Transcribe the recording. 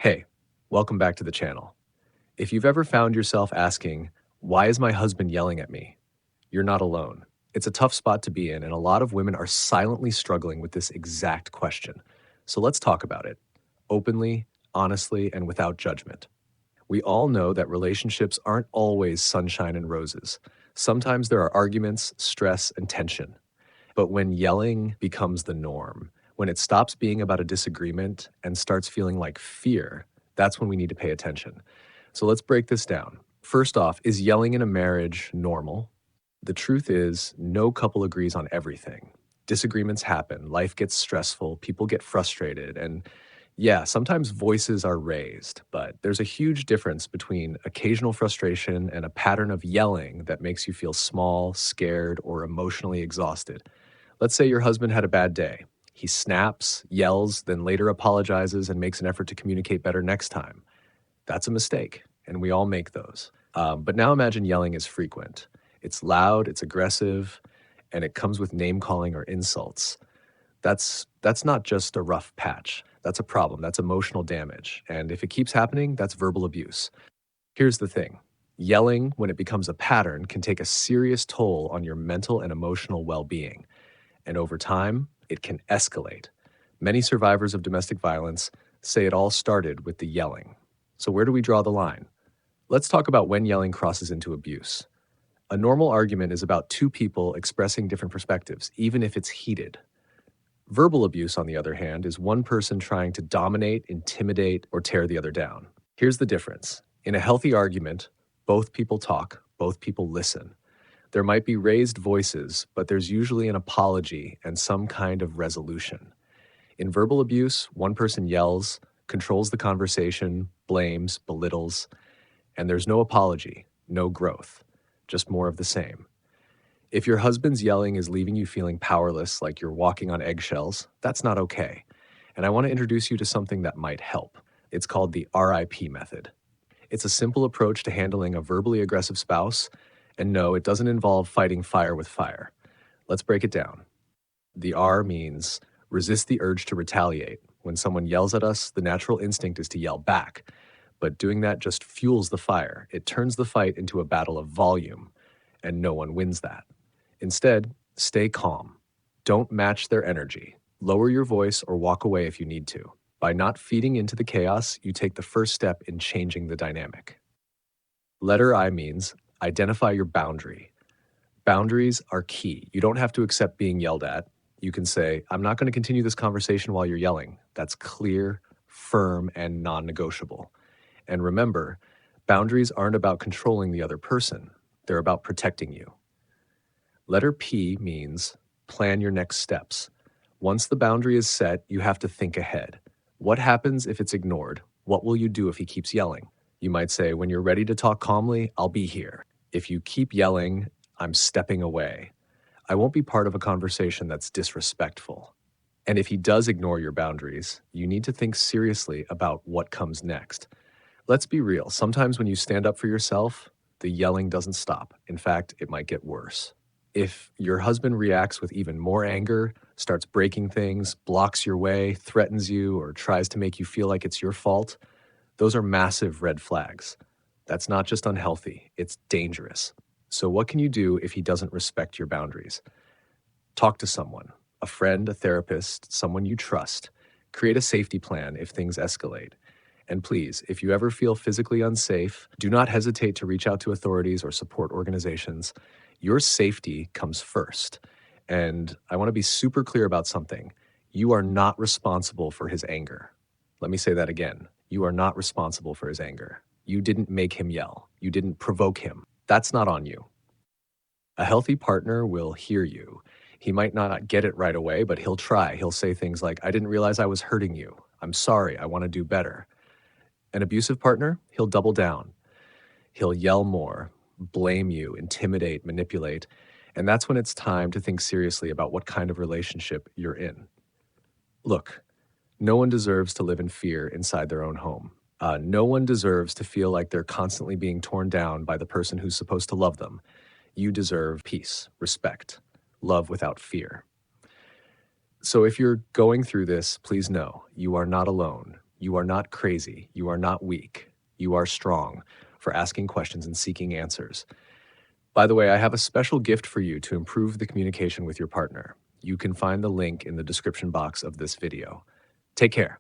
Hey, welcome back to the channel. If you've ever found yourself asking, why is my husband yelling at me? You're not alone. It's a tough spot to be in, and a lot of women are silently struggling with this exact question. So let's talk about it openly, honestly, and without judgment. We all know that relationships aren't always sunshine and roses. Sometimes there are arguments, stress, and tension. But when yelling becomes the norm, when it stops being about a disagreement and starts feeling like fear, that's when we need to pay attention. So let's break this down. First off, is yelling in a marriage normal? The truth is, no couple agrees on everything. Disagreements happen, life gets stressful, people get frustrated, and yeah, sometimes voices are raised, but there's a huge difference between occasional frustration and a pattern of yelling that makes you feel small, scared, or emotionally exhausted. Let's say your husband had a bad day. He snaps, yells, then later apologizes and makes an effort to communicate better next time. That's a mistake, and we all make those. But now imagine yelling is frequent. It's loud, it's aggressive, and it comes with name calling or insults. That's not just a rough patch. That's a problem. That's emotional damage. And if it keeps happening, that's verbal abuse. Here's the thing. Yelling, when it becomes a pattern, can take a serious toll on your mental and emotional well-being. And over time, it can escalate. Many survivors of domestic violence say it all started with the yelling. So where do we draw the line? Let's talk about when yelling crosses into abuse. A normal argument is about two people expressing different perspectives, even if it's heated. Verbal abuse, on the other hand, is one person trying to dominate, intimidate, or tear the other down. Here's the difference. In a healthy argument, both people talk, both people listen. There might be raised voices, but there's usually an apology and some kind of resolution. In verbal abuse, one person yells, controls the conversation, blames, belittles, and there's no apology, no growth, just more of the same. If your husband's yelling is leaving you feeling powerless, like you're walking on eggshells, that's not okay. And I want to introduce you to something that might help. It's called the R.I.P method. It's a simple approach to handling a verbally aggressive spouse, and no, it doesn't involve fighting fire with fire. Let's break it down. The R means resist the urge to retaliate. When someone yells at us, the natural instinct is to yell back. But doing that just fuels the fire. It turns the fight into a battle of volume, and no one wins that. Instead, stay calm. Don't match their energy. Lower your voice or walk away if you need to. By not feeding into the chaos, you take the first step in changing the dynamic. Letter I means identify your boundary. Boundaries are key. You don't have to accept being yelled at. You can say, I'm not going to continue this conversation while you're yelling. That's clear, firm, and non negotiable. And remember, boundaries aren't about controlling the other person, they're about protecting you. Letter P means plan your next steps. Once the boundary is set, you have to think ahead. What happens if it's ignored? What will you do if he keeps yelling? You might say, when you're ready to talk calmly, I'll be here. If you keep yelling, I'm stepping away. I won't be part of a conversation that's disrespectful. And if he does ignore your boundaries, you need to think seriously about what comes next. Let's be real. Sometimes when you stand up for yourself, the yelling doesn't stop. In fact, it might get worse. If your husband reacts with even more anger, starts breaking things, blocks your way, threatens you, or tries to make you feel like it's your fault, those are massive red flags. That's not just unhealthy, it's dangerous. So what can you do if he doesn't respect your boundaries? Talk to someone, a friend, a therapist, someone you trust. Create a safety plan if things escalate. And please, if you ever feel physically unsafe, do not hesitate to reach out to authorities or support organizations. Your safety comes first. And I want to be super clear about something. You are not responsible for his anger. Let me say that again. You are not responsible for his anger. You didn't make him yell. You didn't provoke him. That's not on you. A healthy partner will hear you. He might not get it right away, but he'll try. He'll say things like, I didn't realize I was hurting you. I'm sorry. I want to do better. An abusive partner, he'll double down. He'll yell more, blame you, intimidate, manipulate. And that's when it's time to think seriously about what kind of relationship you're in. Look, no one deserves to live in fear inside their own home. No one deserves to feel like they're constantly being torn down by the person who's supposed to love them. You deserve peace, respect, love without fear. So if you're going through this, please know you are not alone. You are not crazy. You are not weak. You are strong for asking questions and seeking answers. By the way, I have a special gift for you to improve the communication with your partner. You can find the link in the description box of this video. Take care.